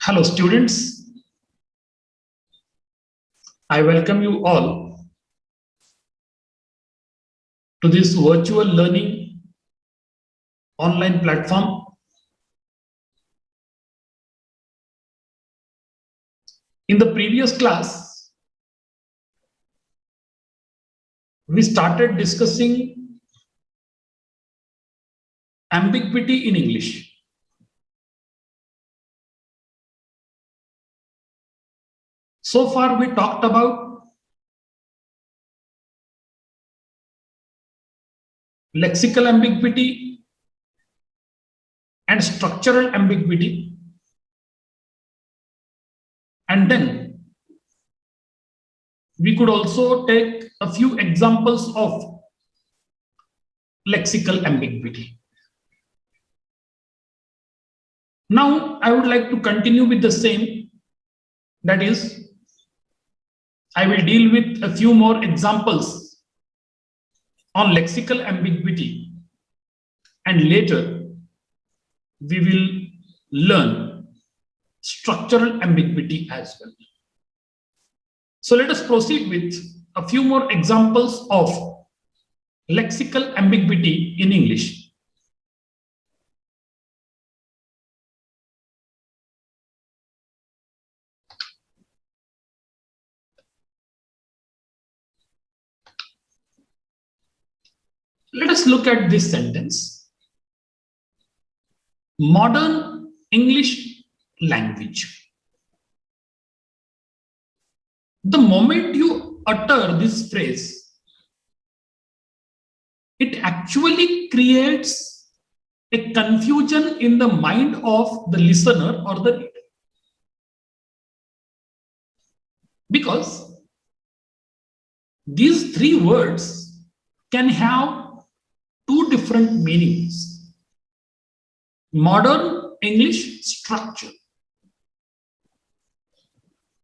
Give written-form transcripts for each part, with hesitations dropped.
Hello students, I welcome you all to this virtual learning online platform. In the previous class, we started discussing ambiguity in English. So far we talked about lexical ambiguity and structural ambiguity, and then we could also take a few examples of lexical ambiguity. Now I would like to continue with the same, that is, I will deal with a few more examples on lexical ambiguity, and later we will learn structural ambiguity as well. So let us proceed with a few more examples of lexical ambiguity in English. Let us look at this sentence. Modern English language. The moment you utter this phrase, it actually creates a confusion in the mind of the listener or the reader. Because these three words can have two different meanings. Modern English structure.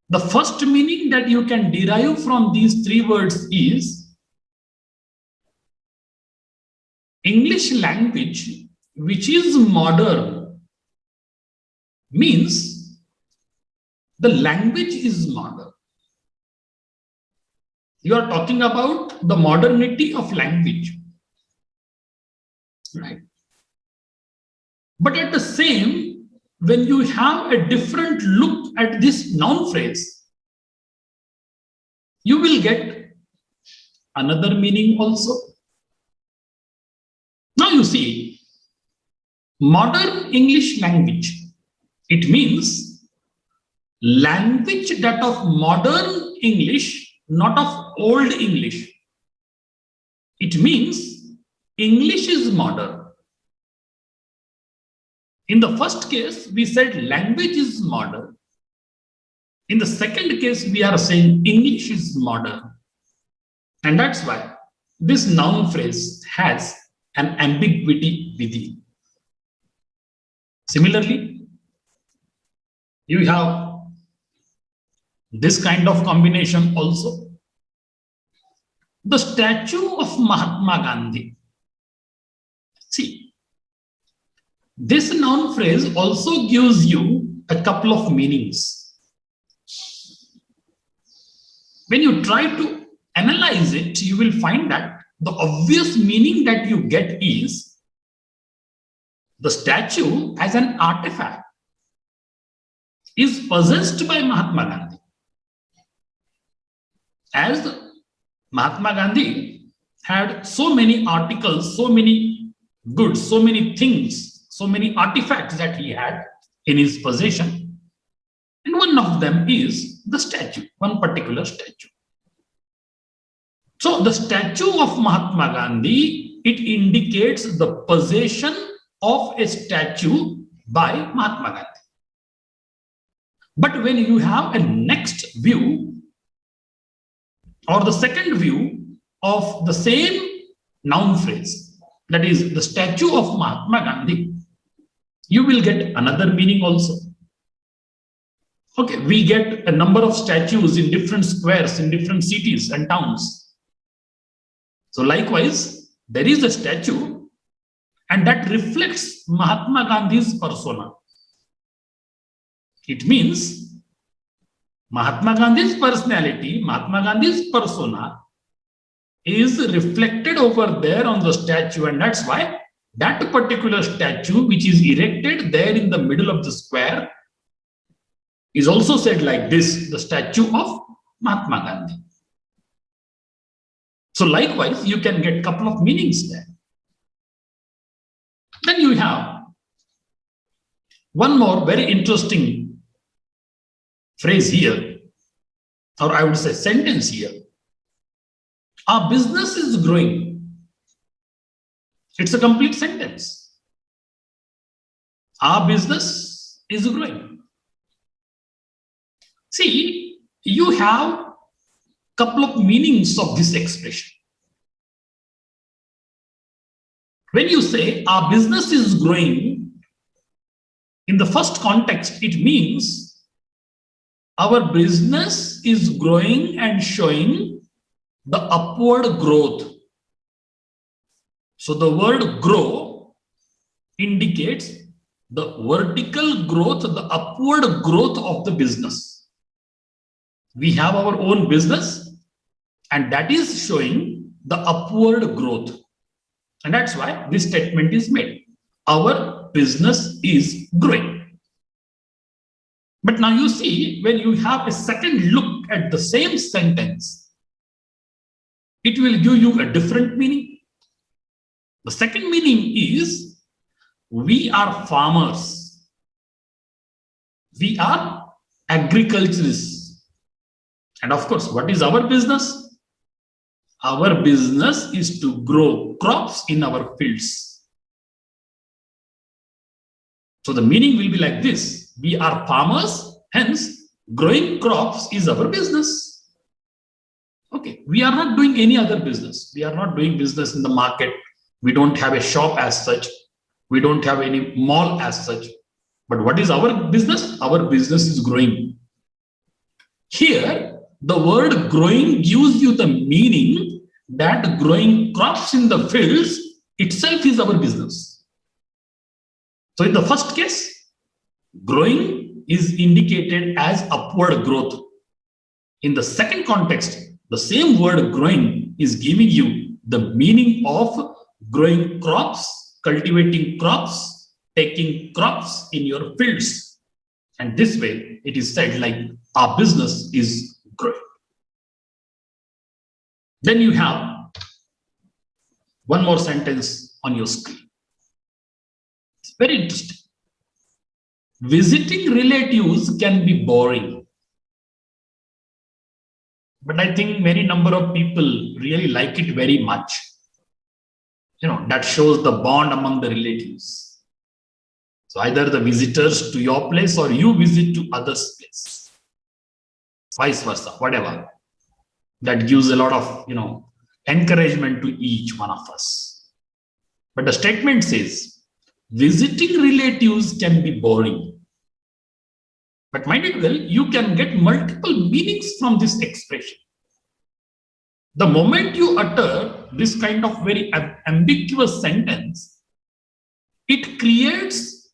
The first meaning that you can derive from these three words is English language, which is modern, means the language is modern. You are talking about the modernity of language, right? But at the same, when you have a different look at this noun phrase, you will get another meaning also. Now you see, modern English language, it means language that of modern English, not of old English. It means English is modern. In the first case, we said language is modern. In the second case, we are saying English is modern. And that's why this noun phrase has an ambiguity within. Similarly, you have this kind of combination also. The statue of Mahatma Gandhi. See, this noun phrase also gives you a couple of meanings. When you try to analyze it, you will find that the obvious meaning that you get is the statue as an artifact is possessed by Mahatma Gandhi. As Mahatma Gandhi had so many articles, so many goods, so many things, so many artifacts that he had in his possession, and one of them is the statue, one particular statue. So the statue of Mahatma Gandhi, it indicates the possession of a statue by Mahatma Gandhi. But when you have a next view or the second view of the same noun phrase, that is the statue of Mahatma Gandhi, you will get another meaning also. Okay, we get a number of statues in different squares, in different cities and towns. So likewise, there is a statue and that reflects Mahatma Gandhi's persona. It means Mahatma Gandhi's personality, Mahatma Gandhi's persona is reflected over there on the statue, and that's why that particular statue which is erected there in the middle of the square is also said like this, the statue of Mahatma Gandhi. So likewise, you can get a couple of meanings there. Then you have one more very interesting phrase here, or I would say sentence here. Our business is growing. It's a complete sentence. Our business is growing. See, you have a couple of meanings of this expression. When you say our business is growing, in the first context, it means our business is growing and showing the upward growth. So the word grow indicates the vertical growth, the upward growth of the business. We have our own business, and that is showing the upward growth. And that's why this statement is made. Our business is growing. But now you see, when you have a second look at the same sentence, it will give you a different meaning. The second meaning is, we are farmers. We are agriculturists. And of course, what is our business? Our business is to grow crops in our fields. So the meaning will be like this. We are farmers, hence growing crops is our business. Okay, we are not doing any other business. We are not doing business in the market. We don't have a shop as such. We don't have any mall as such. But what is our business? Our business is growing. Here, the word growing gives you the meaning that growing crops in the fields itself is our business. So in the first case, growing is indicated as upward growth. In the second context, the same word growing is giving you the meaning of growing crops, cultivating crops, taking crops in your fields. And this way, it is said like our business is growing. Then you have one more sentence on your screen. It's very interesting. Visiting relatives can be boring. But I think many number of people really like it very much. That shows the bond among the relatives. So either the visitors to your place or you visit to others' place. Vice versa, whatever. That gives a lot of, encouragement to each one of us. But the statement says, visiting relatives can be boring. But mind it well, you can get multiple meanings from this expression. The moment you utter this kind of very ambiguous sentence, it creates,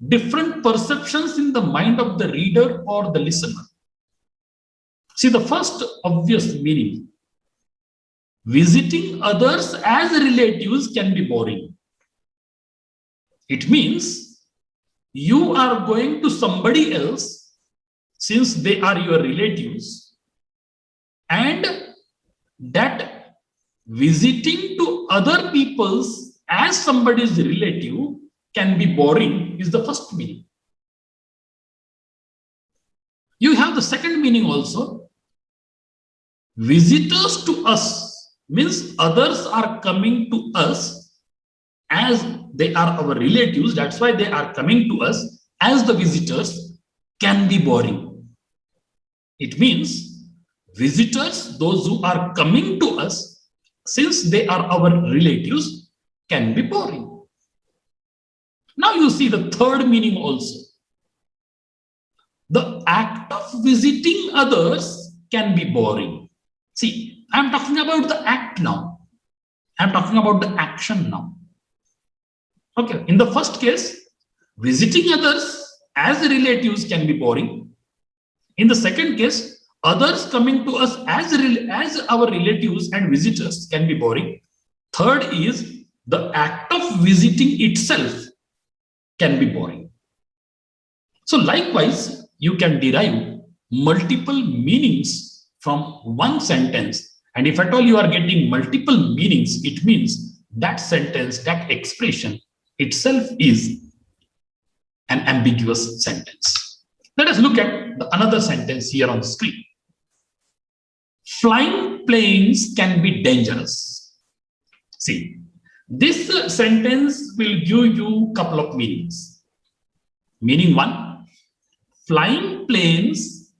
different perceptions in the mind of the reader or the listener. See, the first obvious meaning, visiting others as relatives can be boring. It means you are going to somebody else since they are your relatives, and that visiting to other people's as somebody's relative can be boring is the first meaning. You have the second meaning also. Visitors to us means others are coming to us as they are our relatives. That's why they are coming to us as the visitors can be boring. It means visitors, those who are coming to us, since they are our relatives, can be boring. Now you see the third meaning also. The act of visiting others can be boring. See, I'm talking about the act now. I'm talking about the action now. Okay, in the first case, visiting others as relatives can be boring. In the second case, others coming to us as our relatives and visitors can be boring. Third is the act of visiting itself can be boring. So likewise, you can derive multiple meanings from one sentence. And if at all you are getting multiple meanings, it means that sentence, that expression itself is an ambiguous sentence. Let us look at another sentence here on the screen. Flying planes can be dangerous. See, this sentence will give you a couple of meanings. Meaning one, flying planes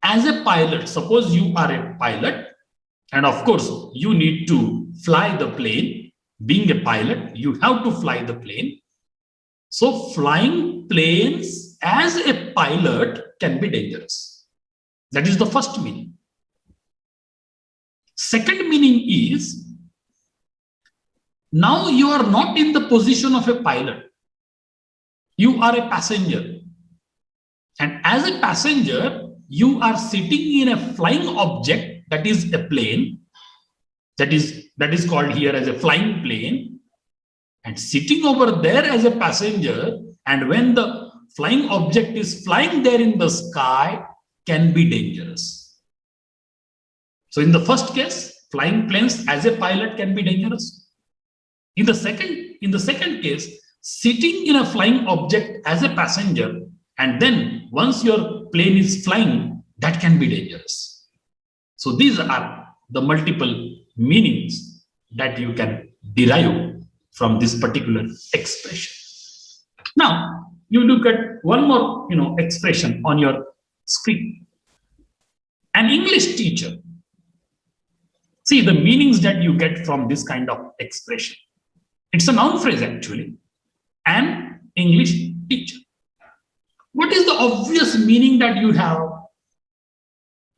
as a pilot. Suppose you are a pilot, and of course, you need to fly the plane. Being a pilot, you have to fly the plane. So, flying planes as a pilot can be dangerous. That is the first meaning. Second meaning is, now you are not in the position of a pilot. You are a passenger. And as a passenger, you are sitting in a flying object, that is a plane, that is called here as a flying plane, and sitting over there as a passenger, and when the flying object is flying there in the sky, can be dangerous. So in the first case, flying planes as a pilot can be dangerous. In the second case, sitting in a flying object as a passenger, and then once your plane is flying, that can be dangerous. So these are the multiple meanings that you can derive from this particular expression. Now, you look at one more, expression on your screen. An English teacher. See the meanings that you get from this kind of expression. It's a noun phrase actually. An English teacher. What is the obvious meaning that you have?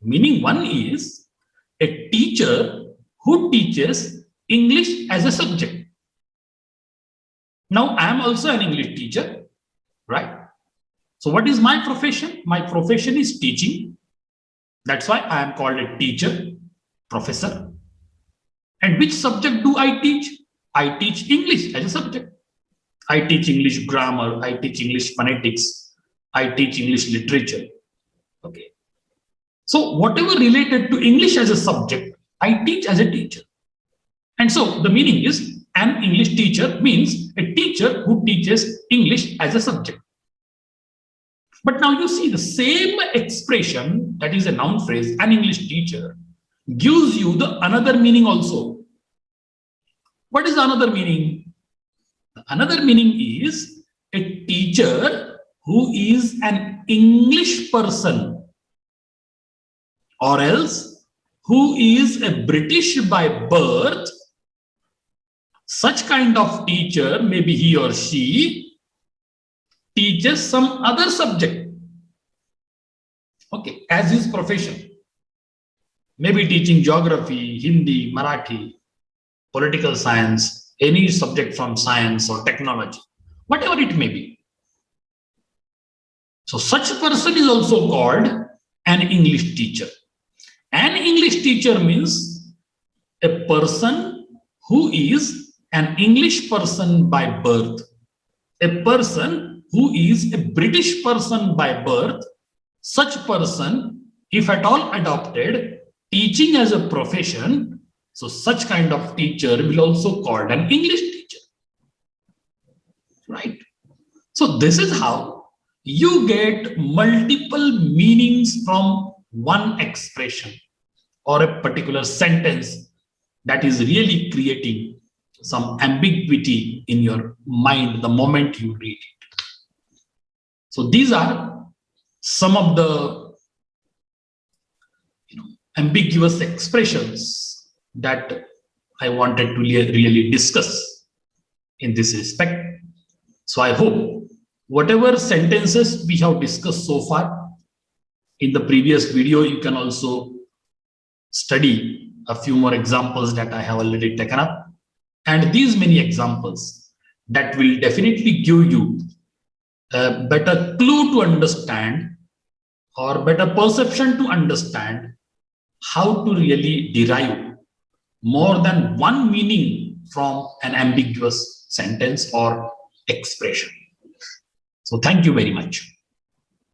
Meaning one is a teacher who teaches English as a subject. Now, I am also an English teacher, right? So what is my profession? My profession is teaching. That's why I am called a teacher, professor. And which subject do I teach? I teach English as a subject. I teach English grammar. I teach English phonetics. I teach English literature. Okay. So whatever related to English as a subject, I teach as a teacher. And so the meaning is an English teacher means a teacher who teaches English as a subject. But now you see the same expression, that is a noun phrase, an English teacher, gives you the another meaning also. What is the another meaning? Another meaning is a teacher who is an English person, or else who is a British by birth. Such kind of teacher, maybe he or she, teaches some other subject, okay, as his profession. Maybe teaching geography, Hindi, Marathi, political science, any subject from science or technology, whatever it may be. So such a person is also called an English teacher. An English teacher means a person who is an English person by birth, a person who is a British person by birth. Such person, if at all adopted, teaching as a profession, so such kind of teacher will also called an English teacher, right? So this is how you get multiple meanings from one expression or a particular sentence that is really creating some ambiguity in your mind the moment you read it. So these are some of the ambiguous expressions that I wanted to really discuss in this respect. So I hope whatever sentences we have discussed so far in the previous video, you can also study a few more examples that I have already taken up. And these many examples that will definitely give you a better clue to understand or better perception to understand how to really derive more than one meaning from an ambiguous sentence or expression. So thank you very much.